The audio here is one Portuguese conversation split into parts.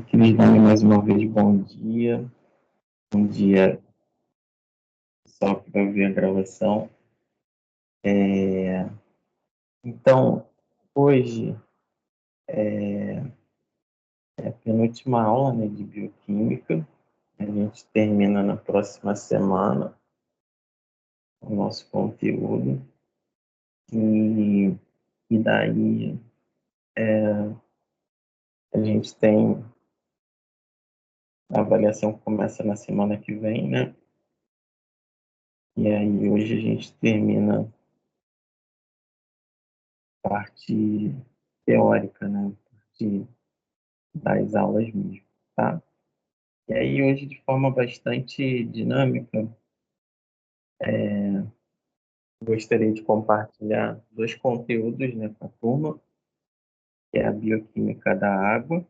Cris, dando mais uma vez bom dia. Bom dia, pessoal que vai ver a gravação. Então, hoje é a penúltima aula, né, de bioquímica. A gente termina na próxima semana o nosso conteúdo. E daí a gente tem a avaliação que começa na semana que vem, né? E aí hoje a gente termina a parte teórica, né? A parte das aulas mesmo, tá? E aí, hoje, de forma bastante dinâmica, gostaria de compartilhar dois conteúdos, né, com a turma, que é a bioquímica da água.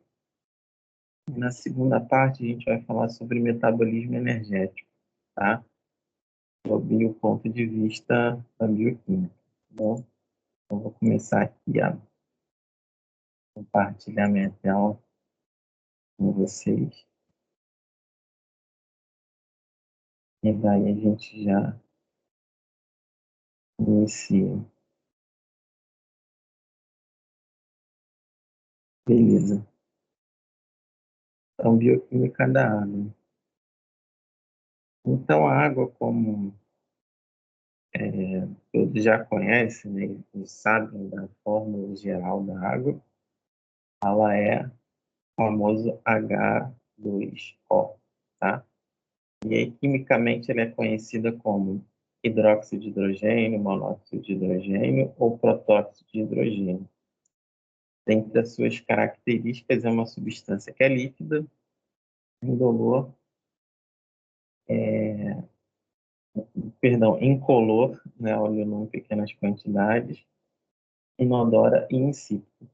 E na segunda parte, a gente vai falar sobre metabolismo energético, tá? Sob o ponto de vista da bioquímica. Bom, então vou começar aqui a compartilhar minha tela com vocês. E daí a gente já inicia. Beleza. Então, bioquímica da água. Então, a água, como todos já conhecem, né, e sabem da fórmula geral da água, ela é o famoso H2O, tá? E aí, quimicamente, ela é conhecida como hidróxido de hidrogênio, monóxido de hidrogênio ou protóxido de hidrogênio. Dentre as suas características, é uma substância que é líquida, indolor, incolor, né, óleo em pequenas quantidades, inodora e insípida,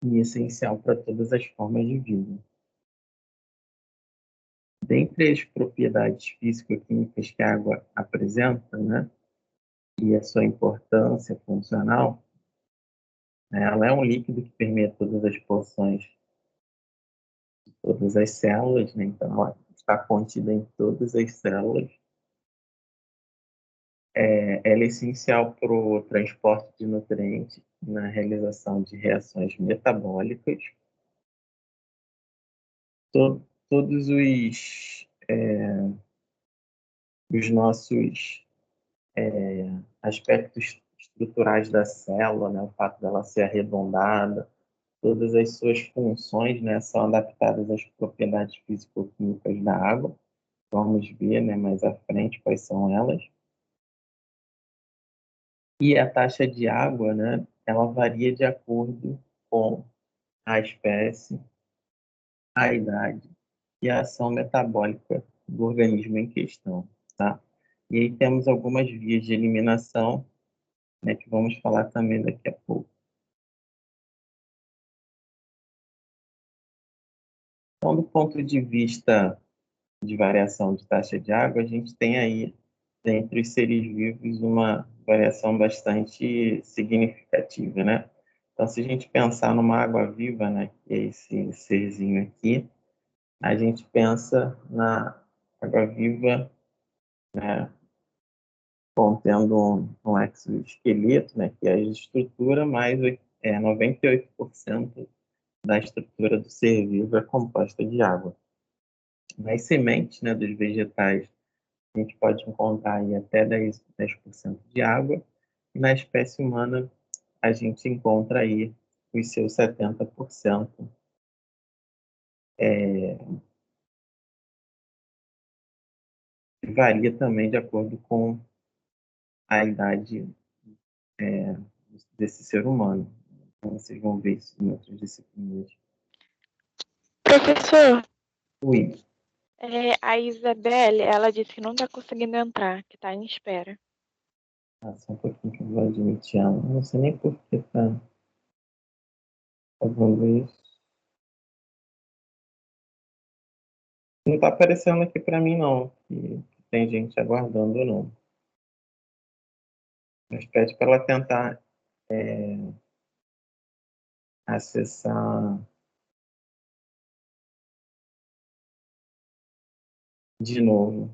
e essencial para todas as formas de vida. Dentre as propriedades físico-químicas que a água apresenta, né, e a sua importância funcional, né, ela é um líquido que permeia todas as porções, todas as células, né, então ela está contida em todas as células. Ela é essencial para o transporte de nutrientes, na realização de reações metabólicas. Todos os nossos aspectos estruturais da célula, né, o fato dela ser arredondada, todas as suas funções, né, são adaptadas às propriedades físico-químicas da água. Vamos ver, né, mais à frente quais são elas. E a taxa de água, né, ela varia de acordo com a espécie, a idade e a ação metabólica do organismo em questão, tá? E aí temos algumas vias de eliminação, né, que vamos falar também daqui a pouco. Então, do ponto de vista de variação de taxa de água, a gente tem aí, entre os seres vivos, uma variação bastante significativa, né? Então, se a gente pensar numa água viva, né, que é esse serzinho aqui, a gente pensa na água viva, né, contendo um exoesqueleto, né, que é a estrutura, mais 98% da estrutura do ser vivo é composta de água. Nas sementes, né, dos vegetais, a gente pode encontrar aí até 10% de água, e na espécie humana a gente encontra aí os seus 70%. Varia também de acordo com a idade desse ser humano. Então, vocês vão ver isso em outras disciplinas. Professor, Oi. a Isabelle, ela disse que não está conseguindo entrar, que está em espera. Só um pouquinho que eu vou admitir ela. Não sei nem por que tá fazendo isso. Não tá aparecendo aqui para mim, não. Que tem gente aguardando, não. Mas pede para ela tentar acessar de novo.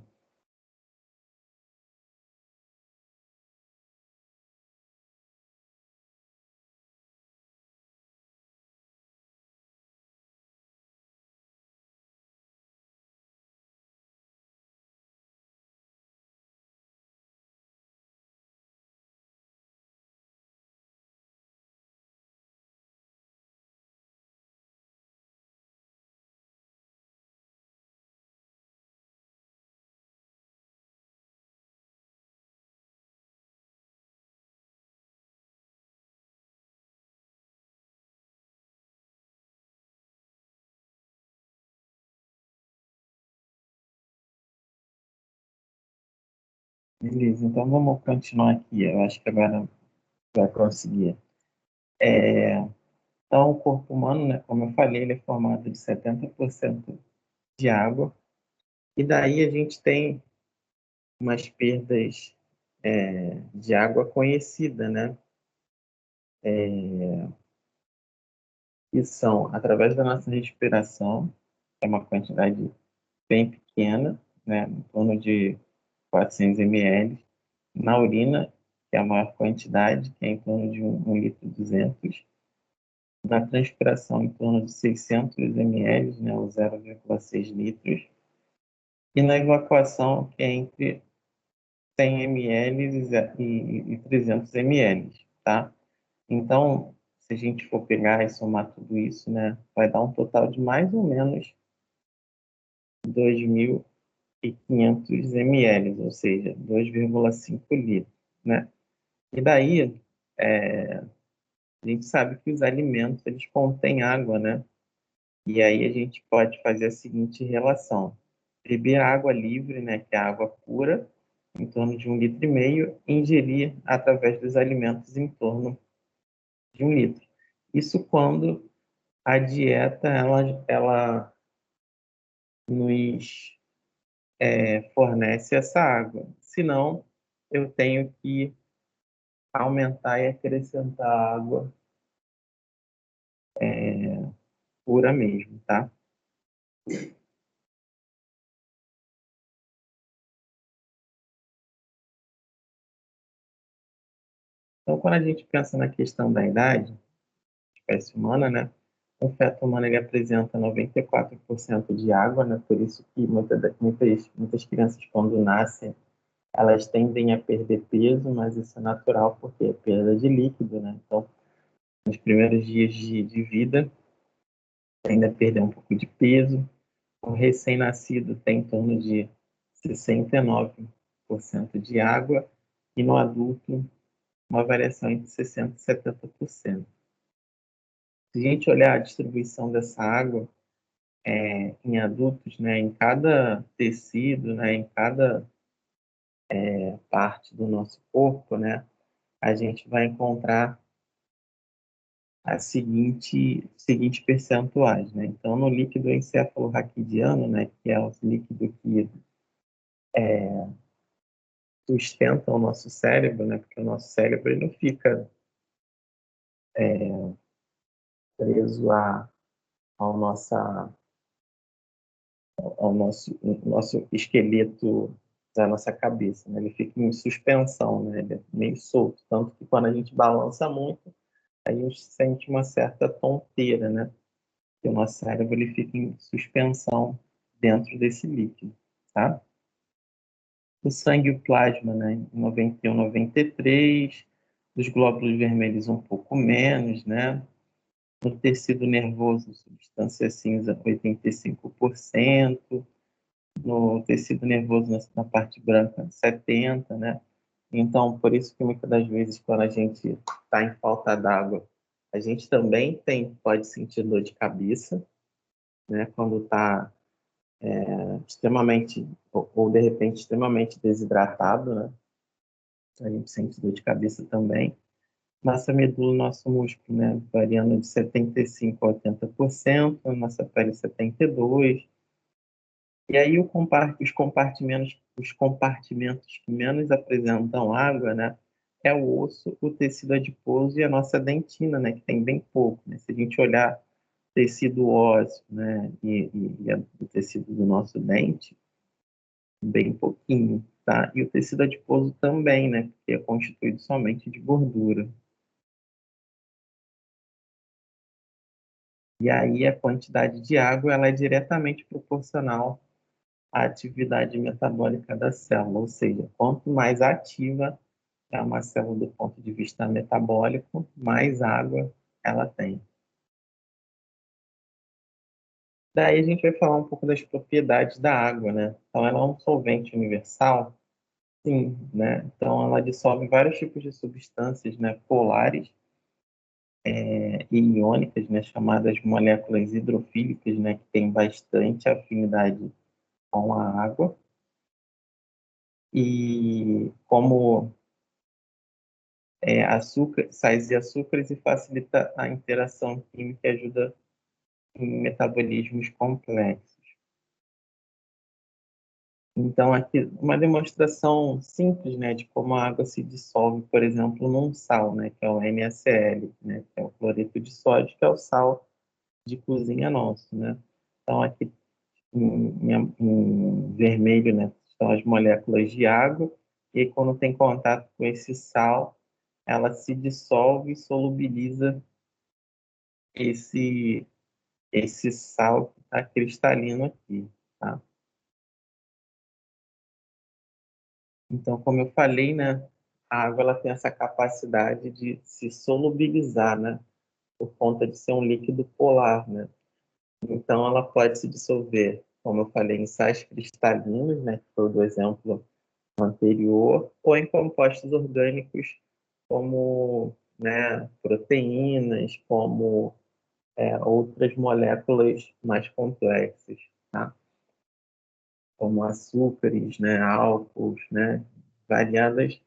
Beleza, então vamos continuar aqui. Eu acho que agora vai conseguir. Então, o corpo humano, né, como eu falei, ele é formado de 70% de água. E daí a gente tem umas perdas de água conhecida, né? Que são através da nossa respiração, que é uma quantidade bem pequena, né? Em torno de 400 ml. Na urina, que é a maior quantidade, que é em torno de 1 litro e 200. Na transpiração, em torno de 600 ml, né? Ou 0,6 litros. E na evacuação, que é entre 100 ml e 300 ml, tá? Então, se a gente for pegar e somar tudo isso, né, vai dar um total de mais ou menos 2.500 ml, ou seja, 2,5 litros, né? E daí, a gente sabe que os alimentos, eles contêm água, né? E aí a gente pode fazer a seguinte relação. Beber água livre, né, que é água pura, em torno de 1,5 litro, e ingerir através dos alimentos em torno de 1 litro. Isso quando a dieta ela nos fornece essa água. Senão, eu tenho que aumentar e acrescentar água pura mesmo, tá? Então, quando a gente pensa na questão da idade, espécie humana, né? O feto humano ele apresenta 94% de água, né? Por isso que muitas crianças, quando nascem, elas tendem a perder peso, mas isso é natural porque é perda de líquido, né? Então, nos primeiros dias de vida, tende a perder um pouco de peso. O recém-nascido tem em torno de 69% de água e no adulto uma variação entre 60% e 70%. Se a gente olhar a distribuição dessa água em adultos, né, em cada tecido, né, em cada parte do nosso corpo, né, a gente vai encontrar a seguinte percentuais, né? Então, no líquido encefalorraquidiano, né, que é o líquido que sustenta o nosso cérebro, né, porque o nosso cérebro ele não fica preso ao, nossa, ao nosso esqueleto da nossa cabeça, né? Ele fica em suspensão, né? Ele é meio solto, tanto que quando a gente balança muito, a gente sente uma certa tonteira, né? E o nosso cérebro ele fica em suspensão dentro desse líquido, tá? O sangue e o plasma, né? Em 91, 93, os glóbulos vermelhos um pouco menos, né? No tecido nervoso, substância cinza, 85%. No tecido nervoso, na parte branca, 70%, né? Então, por isso que muitas das vezes, quando a gente está em falta d'água, a gente também pode sentir dor de cabeça, né? Quando está extremamente, ou de repente extremamente desidratado, né? A gente sente dor de cabeça também. Nossa medula, nosso músculo, né? Variando de 75% a 80%, a nossa pele 72%. E aí os compartimentos que menos apresentam água, né? É o osso, o tecido adiposo e a nossa dentina, né? Que tem bem pouco, né? Se a gente olhar tecido ósseo, né? E o tecido do nosso dente, bem pouquinho, tá? E o tecido adiposo também, né? Porque é constituído somente de gordura. E aí a quantidade de água ela é diretamente proporcional à atividade metabólica da célula, ou seja, quanto mais ativa é uma célula do ponto de vista metabólico, mais água ela tem. Daí a gente vai falar um pouco das propriedades da água, né? Então ela é um solvente universal, sim, né? Então ela dissolve vários tipos de substâncias, né, polares e iônicas, né, chamadas moléculas hidrofílicas, né, que têm bastante afinidade com a água. E como açúcar, sais e açúcares, e facilita a interação química e ajuda em metabolismos complexos. Então, aqui, uma demonstração simples, né, de como a água se dissolve, por exemplo, num sal, né, que é o NaCl, né, que é o cloreto de sódio, que é o sal de cozinha nosso, né. Então, aqui em vermelho, né, são as moléculas de água, e quando tem contato com esse sal, ela se dissolve e solubiliza esse, esse sal que está cristalino aqui, tá? Então, como eu falei, né, a água ela tem essa capacidade de se solubilizar, né, por conta de ser um líquido polar, né? Então, ela pode se dissolver, como eu falei, em sais cristalinos, né, que foi o do exemplo anterior, ou em compostos orgânicos, como, né, proteínas, como outras moléculas mais complexas, tá? Como açúcares, né, álcools, né, variadas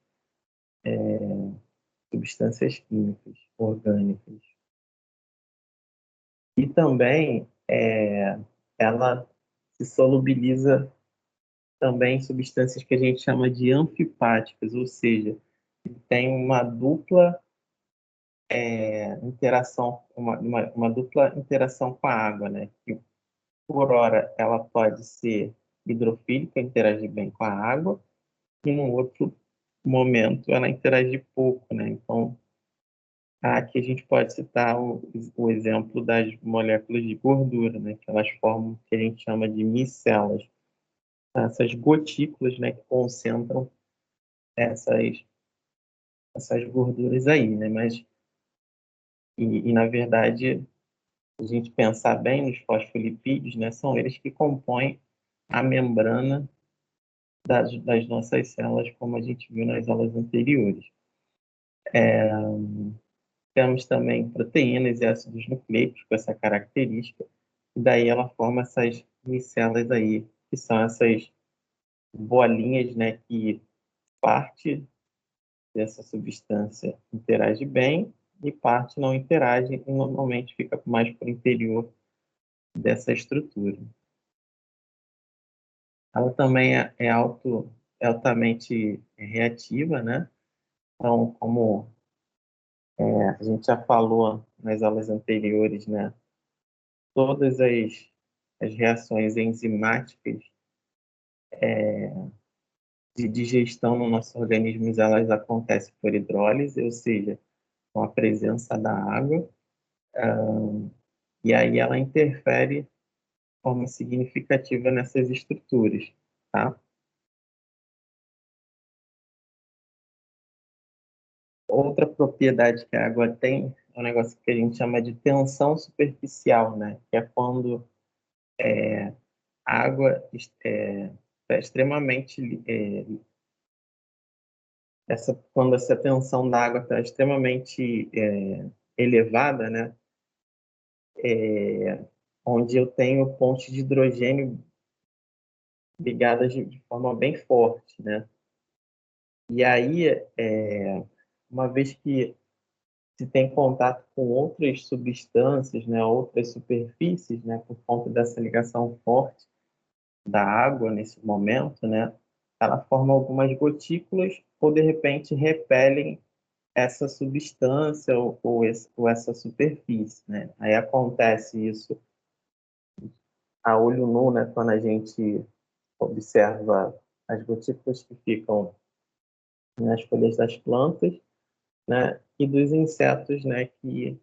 substâncias químicas, orgânicas. E também ela se solubiliza também em substâncias que a gente chama de anfipáticas, ou seja, que tem uma dupla interação, uma dupla interação com a água, né? Que por hora ela pode ser hidrofílica, interagir bem com a água, e num outro momento ela interage pouco, né? Então, aqui a gente pode citar o exemplo das moléculas de gordura, né? Que elas formam o que a gente chama de micelas. Essas gotículas, né? Que concentram essas, essas gorduras aí, né? Mas, na verdade, se a gente pensar bem nos fosfolipídios, né? São eles que compõem a membrana das nossas células, como a gente viu nas aulas anteriores. Temos também proteínas e ácidos nucleicos com essa característica, e daí ela forma essas micelas aí, que são essas bolinhas, né, que parte dessa substância interage bem e parte não interage e normalmente fica mais para o interior dessa estrutura. Ela também é altamente reativa, né? Então, como a gente já falou nas aulas anteriores, né? Todas as reações enzimáticas de digestão no nosso organismo, elas acontecem por hidrólise, ou seja, com a presença da água, e aí ela interfere de forma significativa nessas estruturas, tá? Outra propriedade que a água tem é um negócio que a gente chama de tensão superficial, né? Que é quando a água está extremamente quando essa tensão da água está extremamente elevada, né? Onde eu tenho pontos de hidrogênio ligadas de forma bem forte, né? E aí, uma vez que se tem contato com outras substâncias, né, outras superfícies, né, por conta dessa ligação forte da água nesse momento, né, ela forma algumas gotículas ou de repente repelem essa substância ou essa superfície, né? Aí acontece isso a olho nu, né, quando a gente observa as gotículas que ficam nas folhas das plantas, né, e dos insetos, né, que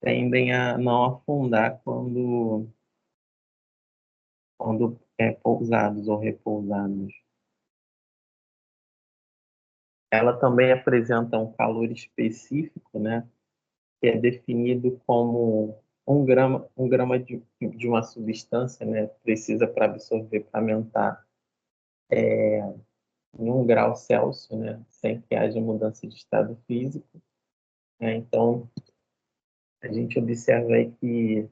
tendem a não afundar quando pousados ou repousados. Ela também apresenta um calor específico, né, que é definido como um grama de uma substância, né, precisa para absorver, para aumentar em 1 grau Celsius, né, sem que haja mudança de estado físico. Né? Então, a gente observa aí que,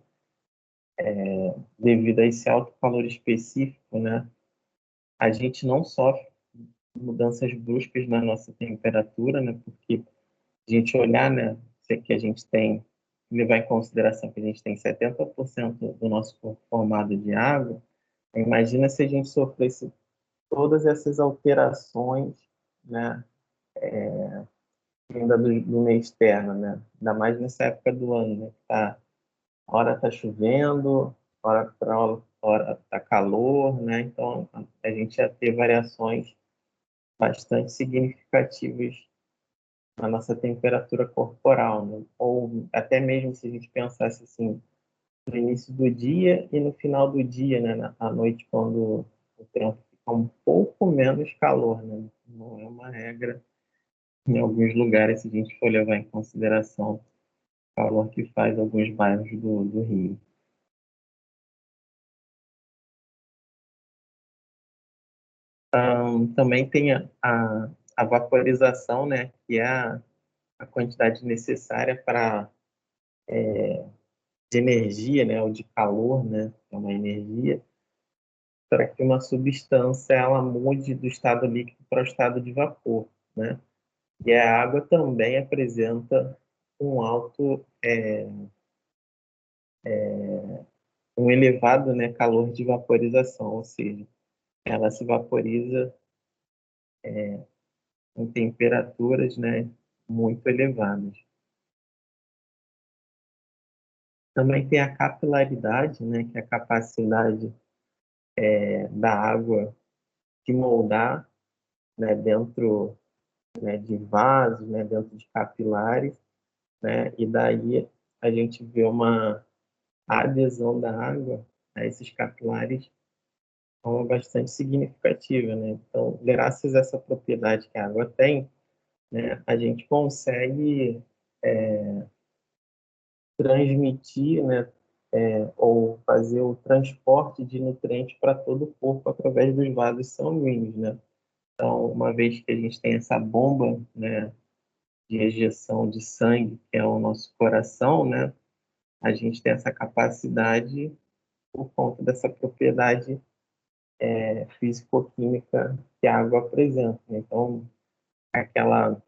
devido a esse alto calor específico, né, a gente não sofre mudanças bruscas na nossa temperatura, né, porque a gente olhar, né, que a gente tem, levar em consideração que a gente tem 70% do nosso corpo formado de água, imagina se a gente sofresse todas essas alterações, né, ainda do meio externo, né, ainda mais nessa época do ano, né, que tá, hora tá chovendo, hora tá calor, né, então a gente ia ter variações bastante significativas na nossa temperatura corporal, né? Ou até mesmo se a gente pensasse assim, no início do dia e no final do dia, né? À noite, quando o tempo fica um pouco menos calor, né? Não é uma regra em alguns lugares, se a gente for levar em consideração o calor que faz alguns bairros do Rio. Também tem a vaporização, né? Que é a quantidade necessária de energia, né? Ou de calor, né? Que é uma energia para que uma substância ela mude do estado líquido para o estado de vapor, né? E a água também apresenta um alto, um elevado, né, calor de vaporização, ou seja, ela se vaporiza em temperaturas, né, muito elevadas. Também tem a capilaridade, né, que é a capacidade da água se moldar, né, dentro, né, de vasos, né, dentro de capilares, né, e daí a gente vê a adesão da água a esses capilares de forma bastante significativa, né? Então, graças a essa propriedade que a água tem, né, a gente consegue transmitir, né, ou fazer o transporte de nutrientes para todo o corpo através dos vasos sanguíneos, né? Então, uma vez que a gente tem essa bomba, né, de ejeção de sangue, que é o nosso coração, né, a gente tem essa capacidade por conta dessa propriedade físico-química que a água apresenta. Então, aquela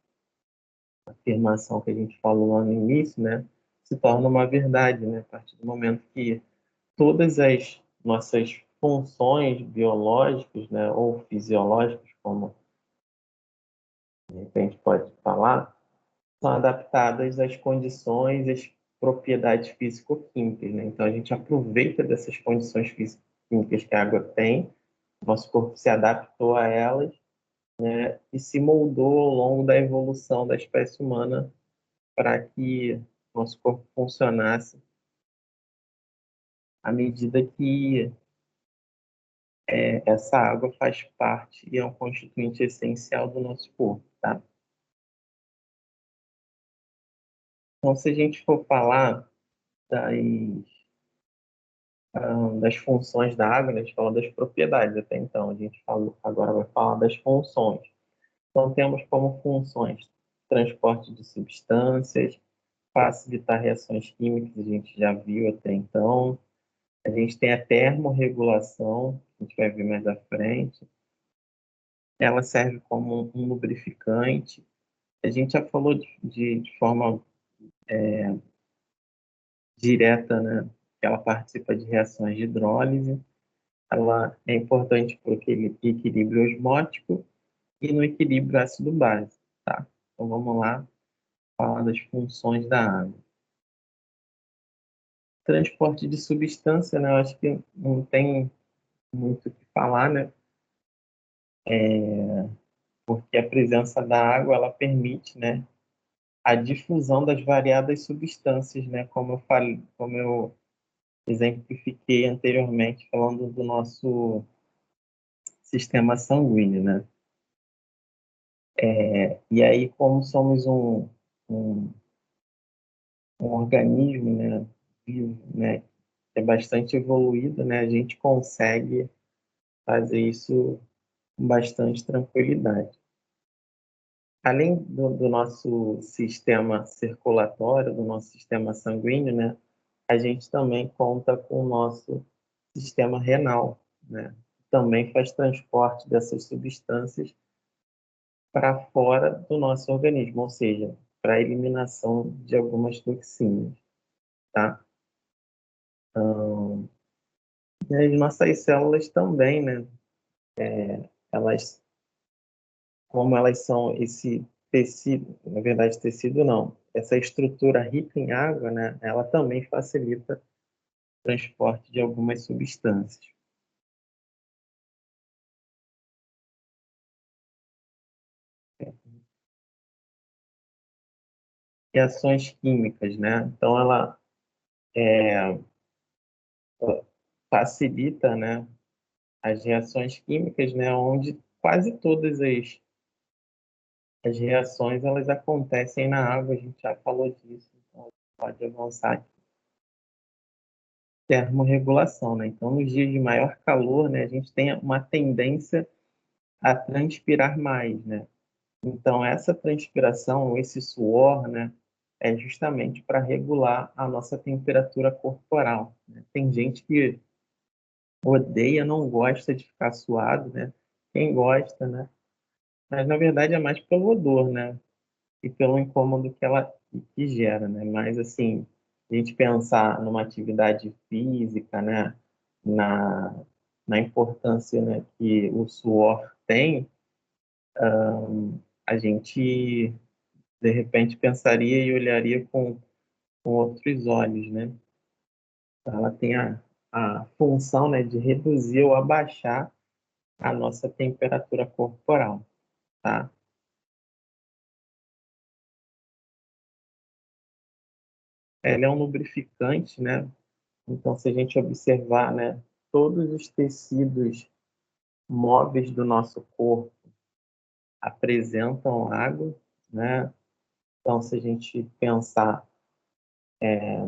afirmação que a gente falou lá no início, né, se torna uma verdade, né, a partir do momento que todas as nossas funções biológicas, né, ou fisiológicas, como de repente pode falar, são adaptadas às condições, às propriedades físico-químicas, né? Então a gente aproveita dessas condições físico-químicas que a água tem, nosso corpo se adaptou a elas, né, e se moldou ao longo da evolução da espécie humana para que nosso corpo funcionasse à medida que essa água faz parte e é um constituinte essencial do nosso corpo, tá? Então, se a gente for falar das, das funções da água, né, a gente falou das propriedades até então, a gente falou, agora vai falar das funções. Então, temos como funções transporte de substâncias, facilitar reações químicas, a gente já viu até então. A gente tem a termorregulação, a gente vai ver mais à frente. Ela serve como um lubrificante. A gente já falou de forma direta, né, que ela participa de reações de hidrólise. Ela é importante para o equilíbrio osmótico e no equilíbrio ácido-base, tá? Então vamos lá falar das funções da água. Transporte de substância, né? Eu acho que não tem muito o que falar, né? Porque a presença da água, ela permite, né, a difusão das variadas substâncias, né? Como eu falei, como eu exemplifiquei anteriormente, falando do nosso sistema sanguíneo, né? E aí, como somos um, um organismo, né, vivo, né, que é bastante evoluído, né, a gente consegue fazer isso com bastante tranquilidade. Além do nosso sistema circulatório, do nosso sistema sanguíneo, né, a gente também conta com o nosso sistema renal, né, que também faz transporte dessas substâncias para fora do nosso organismo, ou seja, para a eliminação de algumas toxinas, tá? E as nossas células também, né? Elas, como elas são esse tecido, na verdade tecido não, essa estrutura rica em água, né? Ela também facilita o transporte de algumas substâncias. Reações químicas, né? Então ela facilita, né? As reações químicas, né? Onde quase todas as reações elas acontecem na água, a gente já falou disso, então pode avançar aqui. Termorregulação, né? Então, nos dias de maior calor, né, a gente tem uma tendência a transpirar mais, né? Então, essa transpiração, esse suor, né, é justamente para regular a nossa temperatura corporal, né? Tem gente que odeia, não gosta de ficar suado, né? Quem gosta, né? Mas, na verdade, é mais pelo odor, né? E pelo incômodo que ela que gera, né? Mas assim, a gente pensar numa atividade física, né? Na, na importância, né, que o suor tem, a gente de repente pensaria e olharia com outros olhos, né? Ela tem a função, né, de reduzir ou abaixar a nossa temperatura corporal, tá? Ela é um lubrificante, né? Então, se a gente observar, né, todos os tecidos móveis do nosso corpo apresentam água, né? Então, se a gente pensar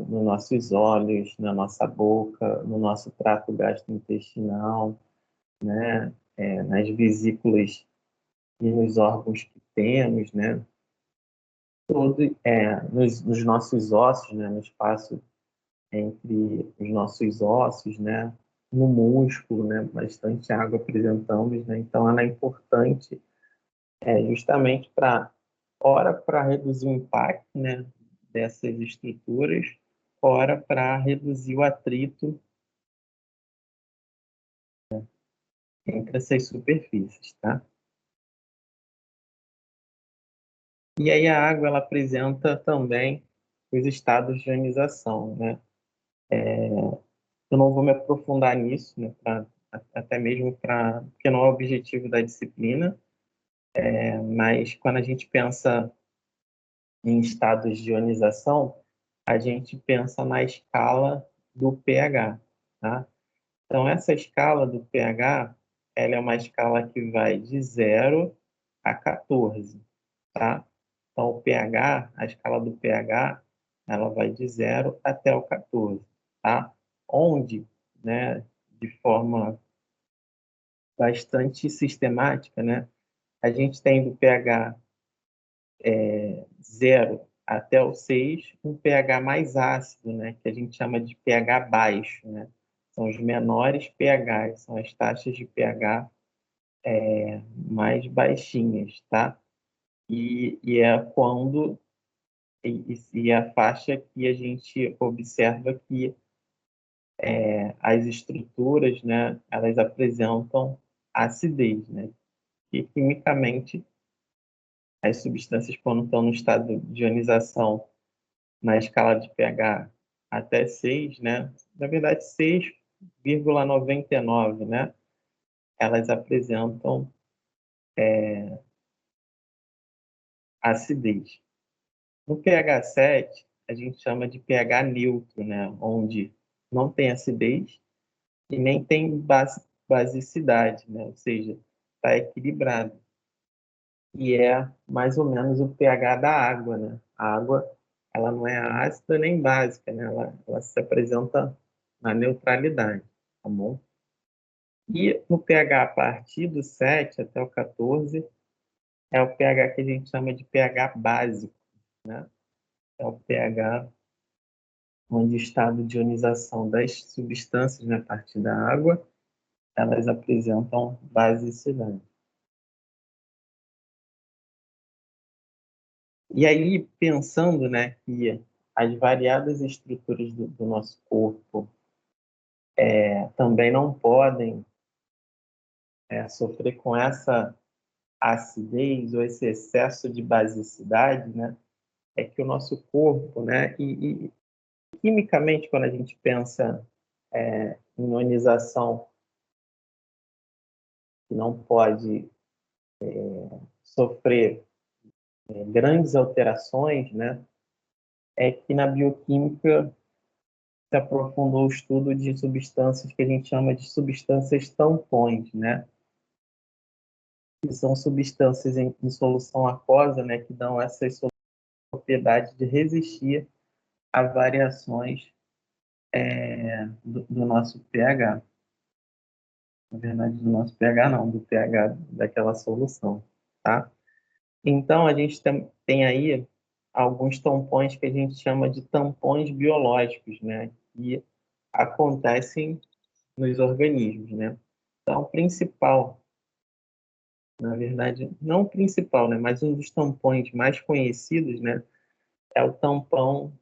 nos nossos olhos, na nossa boca, no nosso trato gastrointestinal, né, nas vesículas e nos órgãos que temos, né, todo, nos nossos ossos, né, no espaço entre os nossos ossos, né, no músculo, né, bastante água apresentamos, né, então ela é importante justamente para, ora, para reduzir o impacto, né, dessas estruturas, ora, para reduzir o atrito entre essas superfícies, tá? E aí a água, ela apresenta também os estados de ionização, né? Eu não vou me aprofundar nisso, né, até mesmo para, porque não é o objetivo da disciplina, mas quando a gente pensa em estados de ionização, a gente pensa na escala do pH, tá? Então, essa escala do pH, ela é uma escala que vai de 0 a 14, tá? Então, o pH, a escala do pH, ela vai de 0 até o 14, tá? Onde, né, de forma bastante sistemática, né, a gente tem do pH 0 até o 6, um pH mais ácido, né, que a gente chama de pH baixo, né? São os menores pHs, são as taxas de pH mais baixinhas, tá? E é quando e a faixa que a gente observa que as estruturas, né, elas apresentam acidez, né? E quimicamente as substâncias quando estão no estado de ionização na escala de pH até 6, né? Na verdade, 6,99, né? elas apresentam acidez. No pH 7, a gente chama de pH neutro, né? Onde não tem acidez e nem tem basicidade, né? Ou seja, está equilibrado. E é mais ou menos o pH da água, né? A água, ela não é ácida nem básica, né? Ela se apresenta na neutralidade, tá bom? E no pH a partir do 7 até o 14 é o pH que a gente chama de pH básico, né? É o pH onde o estado de ionização das substâncias, né, a partir da água, elas apresentam basicidade. E aí, pensando, né, que as variadas estruturas do nosso corpo também não podem sofrer com essa acidez ou esse excesso de basicidade, né, é que o nosso corpo, né, e quimicamente, quando a gente pensa em ionização, que não pode sofrer grandes alterações, né, é que na bioquímica se aprofundou o estudo de substâncias que a gente chama de substâncias tampões, né, que são substâncias em solução aquosa, né, que dão essas propriedades de resistir a variações do nosso pH. Na verdade, do nosso pH não, do pH daquela solução, tá? Então, a gente tem aí alguns tampões que a gente chama de tampões biológicos, né? Que acontecem nos organismos, né? Então, o principal, na verdade, não o principal, né? Mas um dos tampões mais conhecidos, né? É o tampão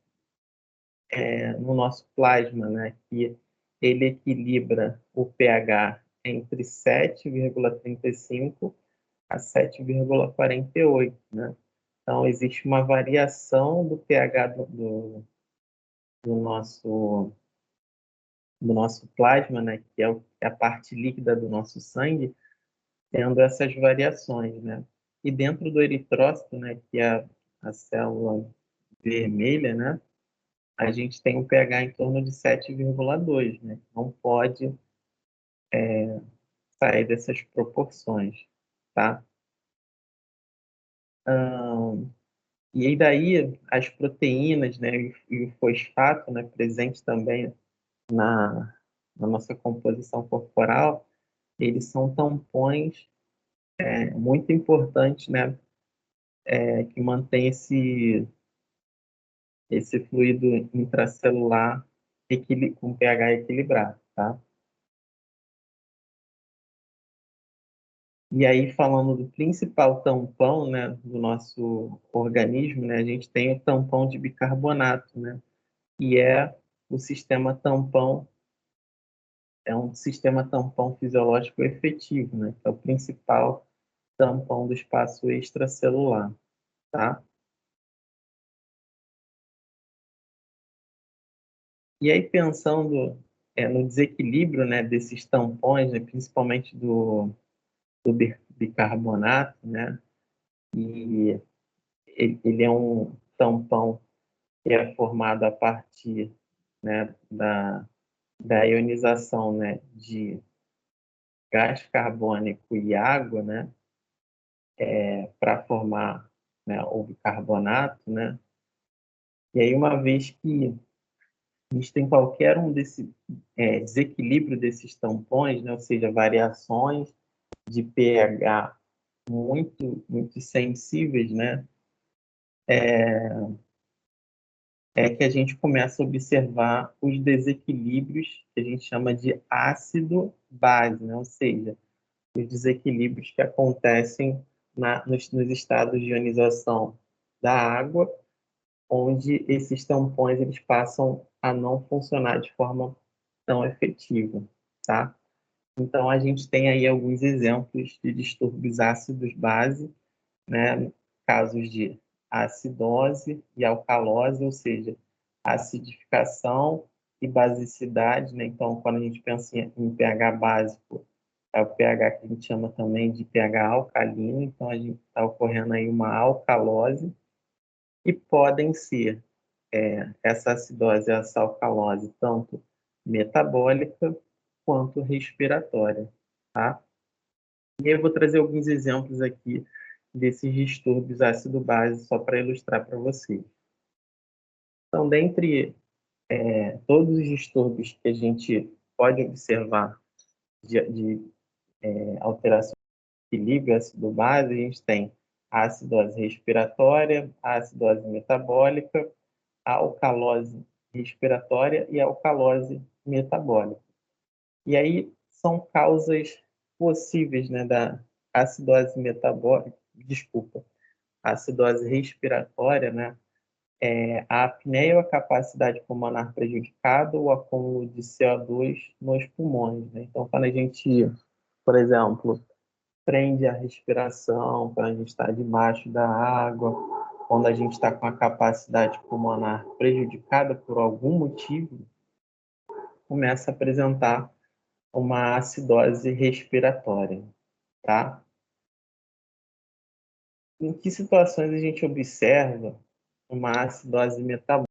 no nosso plasma, né? Que ele equilibra o pH entre 7,35 a 7,48, né? Então, existe uma variação do pH do nosso plasma, né, que é a parte líquida do nosso sangue, tendo essas variações, né? E dentro do eritrócito, né, que é a célula vermelha, né, a gente tem um pH em torno de 7,2, né? Não pode sair dessas proporções, tá? E aí daí as proteínas, né, e o fosfato, né, presente também na, na nossa composição corporal, eles são tampões muito importantes, né, que mantém esse fluido intracelular com pH equilibrado, tá? E aí, falando do principal tampão, né, do nosso organismo, né, a gente tem o tampão de bicarbonato, né, que é o sistema tampão, é um sistema tampão fisiológico efetivo, né, que é o principal tampão do espaço extracelular, tá? E aí, pensando no desequilíbrio, né, desses tampões, né, principalmente do bicarbonato, né, e ele é um tampão que é formado a partir, né, da ionização, né, de gás carbônico e água, né, para formar, né, o bicarbonato, né. E aí, uma vez que existem qualquer desse desequilíbrio desses tampões, né, ou seja, variações de pH muito sensíveis, né, é que a gente começa a observar os desequilíbrios que a gente chama de ácido-base, né, ou seja, os desequilíbrios que acontecem nos estados de ionização da água, onde esses tampões eles passam a não funcionar de forma tão efetiva, tá? Então, a gente tem aí alguns exemplos de distúrbios ácidos base, né? Casos de acidose e alcalose, ou seja, acidificação e basicidade, né? Então, quando a gente pensa em pH básico, é o pH que a gente chama também de pH alcalino, então a gente está ocorrendo aí uma alcalose, e podem ser essa acidose e essa alcalose tanto metabólica quanto respiratória, tá? E eu vou trazer alguns exemplos aqui desses distúrbios ácido-base só para ilustrar para vocês. Então, dentre todos os distúrbios que a gente pode observar de alteração de equilíbrio ácido-base, a gente tem a acidose respiratória, a acidose metabólica, a alcalose respiratória e a alcalose metabólica. E aí são causas possíveis, né, da acidose metabólica, desculpa, a acidose respiratória, né, a apneia ou a capacidade pulmonar prejudicada ou acúmulo de CO2 nos pulmões, né? Então, quando a gente, por exemplo, prende a respiração, quando a gente está debaixo da água, quando a gente está com a capacidade pulmonar prejudicada por algum motivo, começa a apresentar uma acidose respiratória, tá? Em que situações a gente observa uma acidose metabólica?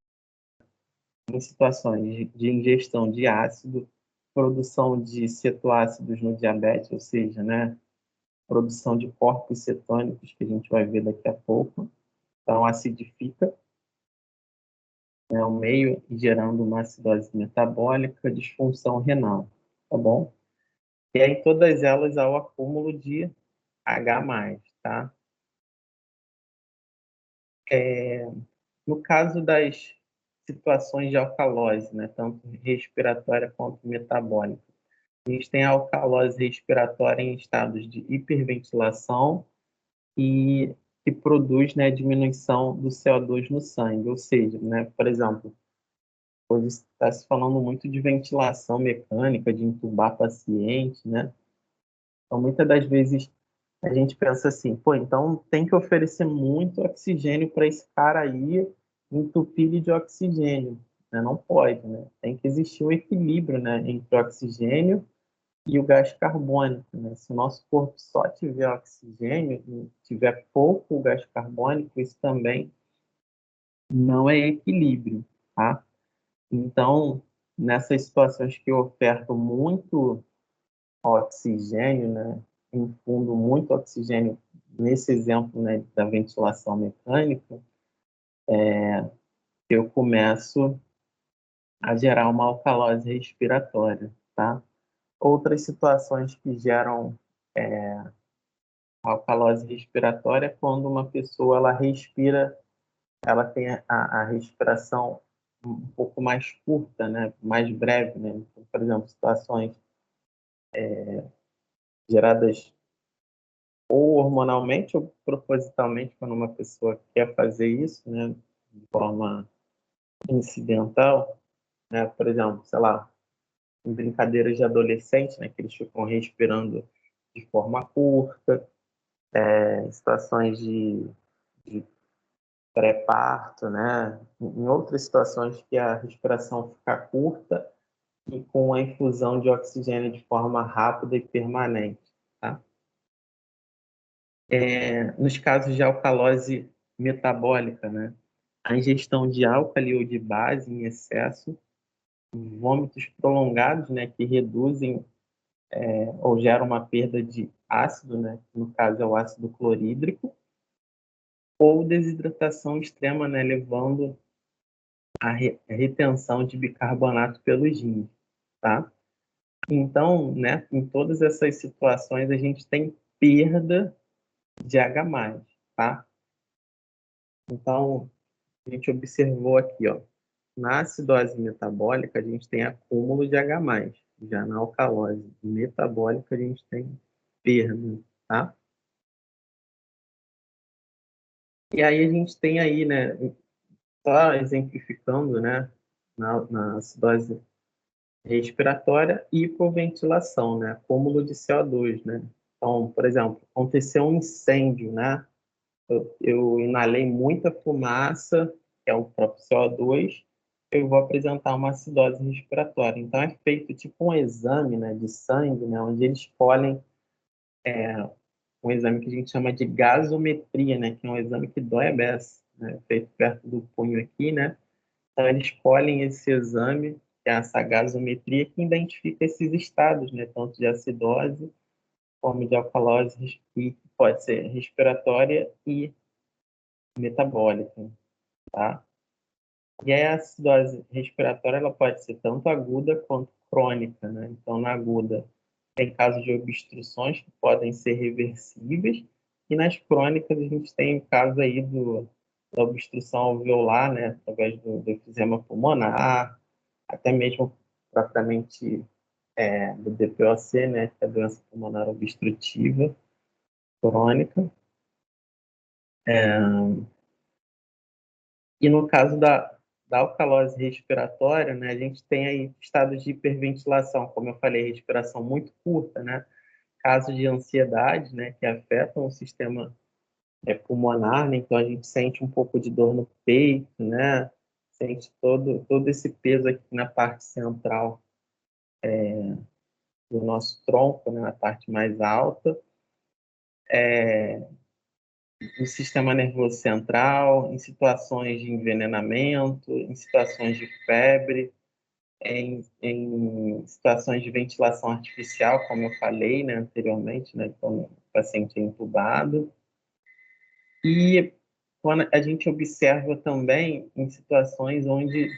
Em situações de ingestão de ácido, produção de cetoácidos no diabetes, ou seja, né, produção de corpos cetônicos, que a gente vai ver daqui a pouco. Então, acidifica, né, o meio gerando uma acidose metabólica, disfunção renal, tá bom? E aí, todas elas ao acúmulo de H+, tá? No caso das situações de alcalose, né, tanto respiratória quanto metabólica, a gente tem a alcalose respiratória em estados de hiperventilação e que produz, né, diminuição do CO2 no sangue, ou seja, né, por exemplo, hoje está se falando muito de ventilação mecânica, de entubar paciente, né? Então, muitas das vezes a gente pensa assim, pô, então tem que oferecer muito oxigênio para esse cara aí, entupir ele de oxigênio, né? Não pode, né? Tem que existir um equilíbrio, né, entre o oxigênio e o gás carbônico, né? Se o nosso corpo só tiver oxigênio, tiver pouco gás carbônico, isso também não é equilíbrio, tá? Então, nessas situações que eu oferto muito oxigênio, né? Infundo muito oxigênio, nesse exemplo, né, da ventilação mecânica, eu começo a gerar uma alcalose respiratória, tá? Outras situações que geram alcalose respiratória é quando uma pessoa ela respira, ela tem a respiração um pouco mais curta, né? Mais breve, né? Então, por exemplo, situações geradas ou hormonalmente ou propositalmente, quando uma pessoa quer fazer isso, né? De forma incidental, né? Por exemplo, sei lá, em brincadeiras de adolescente, né? Que eles ficam respirando de forma curta, situações de pré-parto, né? Em outras situações que a respiração fica curta e com a infusão de oxigênio de forma rápida e permanente, tá? Nos casos de alcalose metabólica, né? A ingestão de álcali ou de base em excesso, vômitos prolongados, né? Que reduzem ou geram uma perda de ácido, né? No caso é o ácido clorídrico, ou desidratação extrema, né? Levando a retenção de bicarbonato pelos rins, tá? Então, né, em todas essas situações a gente tem perda de H+, tá? Então, a gente observou aqui, ó, na acidose metabólica a gente tem acúmulo de H+, já na alcalose metabólica a gente tem perda, tá? E aí a gente tem aí, né, só exemplificando, né, na acidose respiratória e hipoventilação, né? Acúmulo de CO2, né? Então, por exemplo, aconteceu um incêndio, né? Eu inalei muita fumaça, que é o próprio CO2, eu vou apresentar uma acidose respiratória. Então, é feito tipo um exame, né, de sangue, né, onde eles colhem um exame que a gente chama de gasometria, né, que é um exame que dói a beça, né, feito perto do punho aqui, né. Então, eles colhem esse exame, que é essa gasometria, que identifica esses estados, né, tanto de acidose como de alcalose, que pode ser respiratória e metabólica, tá? E aí a acidose respiratória ela pode ser tanto aguda quanto crônica, né? Então, na aguda, tem casos de obstruções que podem ser reversíveis, e nas crônicas a gente tem o caso aí da obstrução alveolar, né? Através do efizema pulmonar, até mesmo propriamente do DPOC, né? Que é a doença pulmonar obstrutiva crônica. E no caso da alcalose respiratória, né, a gente tem aí estados de hiperventilação, como eu falei, respiração muito curta, né? Casos de ansiedade, né, que afetam o sistema pulmonar, né? Então a gente sente um pouco de dor no peito, né? Sente todo esse peso aqui na parte central do nosso tronco, né, na parte mais alta. No sistema nervoso central, em situações de envenenamento, em situações de febre, em situações de ventilação artificial, como eu falei, né, anteriormente, né, quando o paciente é entubado. E quando a gente observa também em situações onde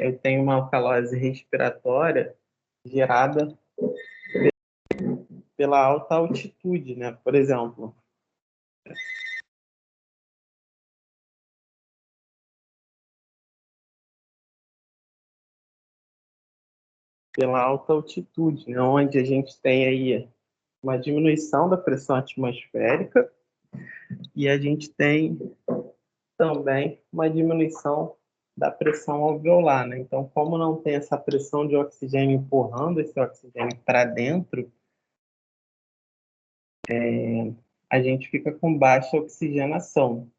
eu tenho uma alcalose respiratória gerada pela alta altitude, né? Por exemplo, pela alta altitude, né? Onde a gente tem aí uma diminuição da pressão atmosférica e a gente tem também uma diminuição da pressão alveolar, né? Então, como não tem essa pressão de oxigênio empurrando esse oxigênio para dentro, a gente fica com baixa oxigenação.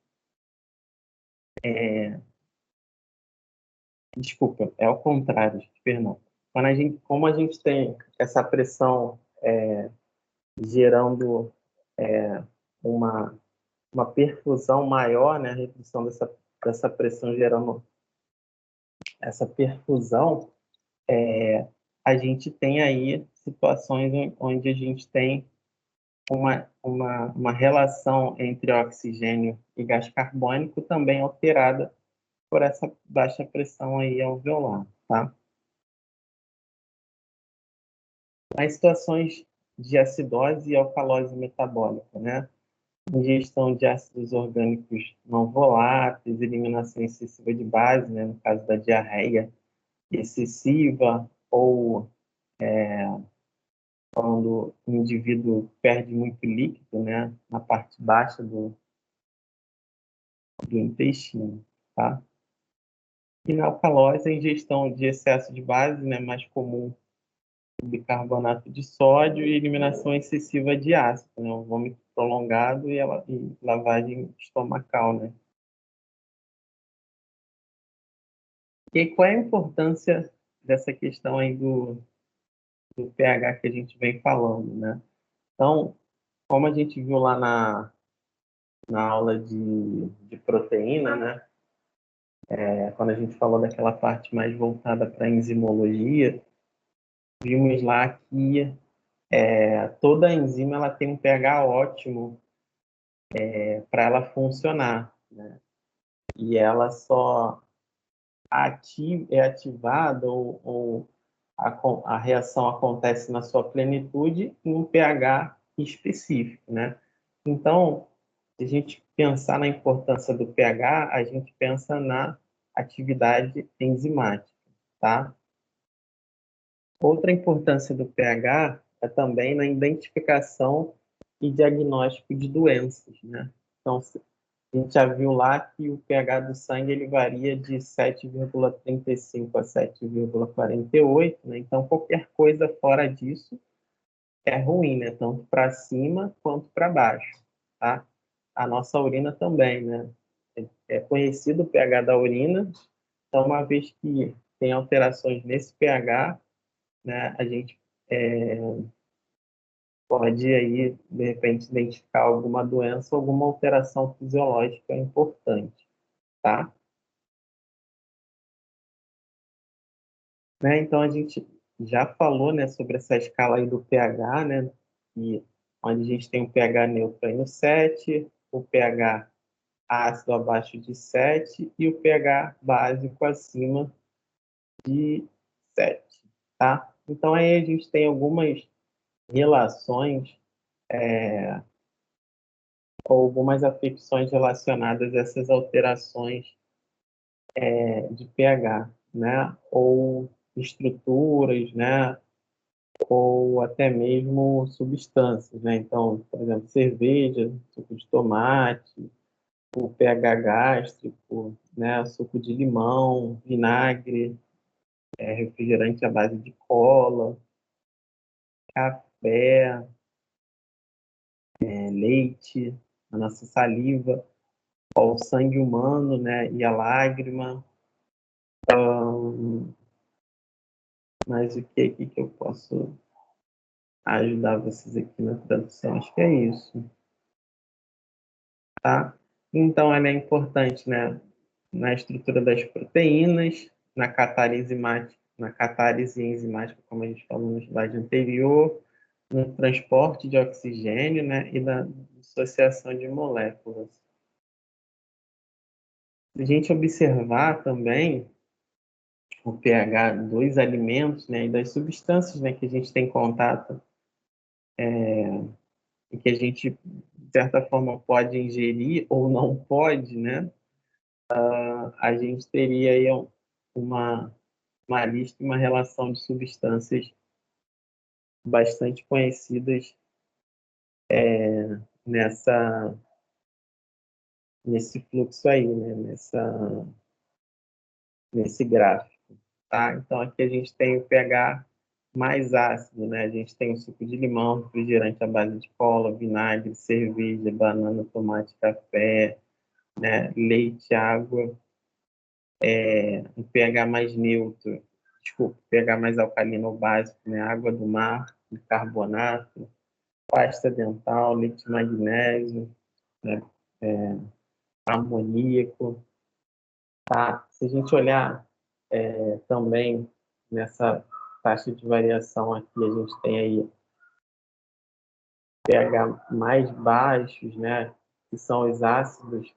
Desculpa, é ao contrário, perdão. Como a gente tem essa pressão gerando uma, uma perfusão maior, né? A redução dessa pressão gerando essa perfusão, a gente tem aí situações onde a gente tem uma relação entre oxigênio e gás carbônico também alterada por essa baixa pressão aí alveolar, tá? Nas situações de acidose e alcalose metabólica, né? Ingestão de ácidos orgânicos não voláteis, eliminação excessiva de base, né? No caso da diarreia excessiva ou quando o indivíduo perde muito líquido, né? Na parte baixa do intestino, tá? E na alcalose, a ingestão de excesso de base, né? Mais comum bicarbonato de sódio e eliminação excessiva de ácido, né? O vômito prolongado e lavagem estomacal, né? E aí, qual é a importância dessa questão aí do pH que a gente vem falando, né? Então, como a gente viu lá na aula de proteína, né? Quando a gente falou daquela parte mais voltada para a enzimologia, vimos lá que toda enzima ela tem um pH ótimo para ela funcionar, né? E ela só é ativada ou a reação acontece na sua plenitude em um pH específico, né? Então, se a gente pensar na importância do pH, a gente pensa na atividade enzimática, tá? Outra importância do pH é também na identificação e diagnóstico de doenças, né? Então, a gente já viu lá que o pH do sangue ele varia de 7,35 a 7,48, né? Então, qualquer coisa fora disso é ruim, né? Tanto para cima quanto para baixo, tá? A nossa urina também, né? É conhecido o pH da urina, Então, uma vez que tem alterações nesse pH, né, a gente pode aí, de repente, identificar alguma doença, alguma alteração fisiológica importante, tá? Né, então, a gente já falou, né, sobre essa escala aí do pH, né, e onde a gente tem o pH neutro aí no 7, o pH ácido abaixo de 7 e o pH básico acima de 7, tá? Então, aí a gente tem algumas relações ou algumas afecções relacionadas a essas alterações de pH, né? Ou estruturas, né? Ou até mesmo substâncias, né? Então, por exemplo, cerveja, suco de tomate, o pH gástrico, né? Suco de limão, vinagre, refrigerante à base de cola, café, leite, a nossa saliva, ó, o sangue humano, né? E a lágrima. Mas o que aqui que eu posso ajudar vocês aqui na tradução? Acho que é isso, tá? Então, ela é importante, né, na estrutura das proteínas, na catálise enzimática, como a gente falou no slide anterior, no transporte de oxigênio, né, e na dissociação de moléculas. Se a gente observar também o pH dos alimentos, né, e das substâncias, né, que a gente tem contato, e que a gente, de certa forma, pode ingerir ou não pode, né? A gente teria aí uma, uma lista, uma relação de substâncias bastante conhecidas nessa, nesse fluxo aí, né? Nesse gráfico, tá? Então, aqui a gente tem o pH mais ácido, né? A gente tem o suco de limão, refrigerante à base de cola, vinagre, cerveja, banana, tomate, café, né? Leite, água, um pH mais neutro, desculpa, pH mais alcalino ou básico, né? Água do mar, bicarbonato, pasta dental, leite de magnésio, né? Amoníaco, tá? Se a gente olhar também nessa taxa de variação aqui, a gente tem aí pH mais baixos, né? Que são os ácidos,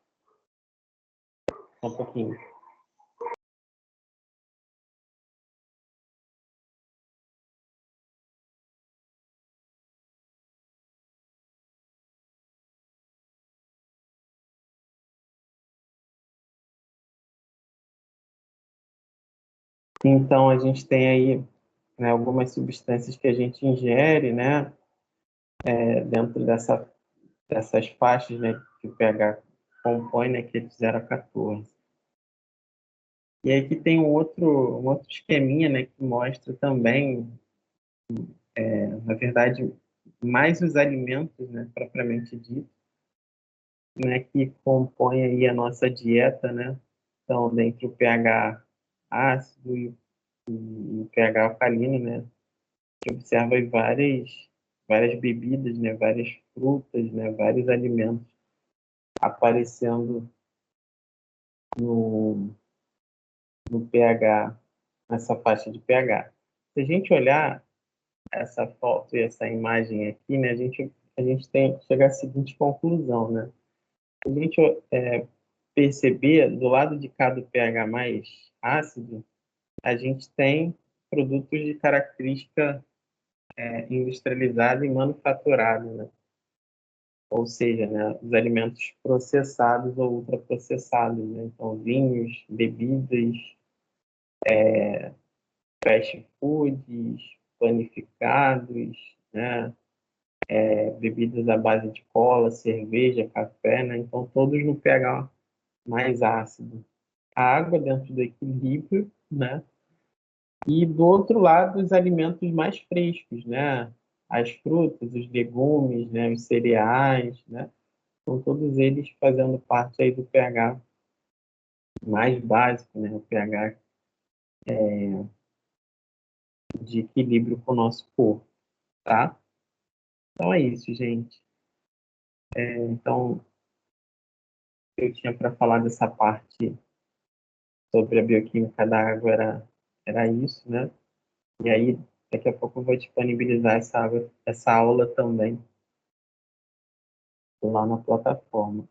um pouquinho. Então, a gente tem aí, né, algumas substâncias que a gente ingere, né, dentro dessas faixas, né, que o pH compõe, né, que é de 0 a 14. E aí que tem um outro esqueminha, né, que mostra também, na verdade, mais os alimentos, né, propriamente dito, né, que compõem aí a nossa dieta, né. Então, dentre o pH ácido e o pH alcalino, né, que observa aí várias bebidas, né, várias frutas, né, vários alimentos aparecendo no, no pH, nessa faixa de pH. Se a gente olhar essa foto e essa imagem aqui, né, a gente tem chega à seguinte conclusão, né? Se a gente perceber do lado de cada pH mais ácido, a gente tem produtos de característica industrializada e manufaturada, né? Ou seja, né, os alimentos processados ou ultraprocessados, né? Então, vinhos, bebidas, fast foods, panificados, né? Bebidas à base de cola, cerveja, café, né? Então, todos no pH mais ácido. A água dentro do equilíbrio, né? E do outro lado, os alimentos mais frescos, né? As frutas, os legumes, né? Os cereais, né? São todos eles fazendo parte aí do pH mais básico, né? O pH de equilíbrio com o nosso corpo, tá? Então é isso, gente. Então, eu tinha para falar dessa parte sobre a bioquímica da água era isso, né? E aí, daqui a pouco eu vou disponibilizar essa aula também lá na plataforma.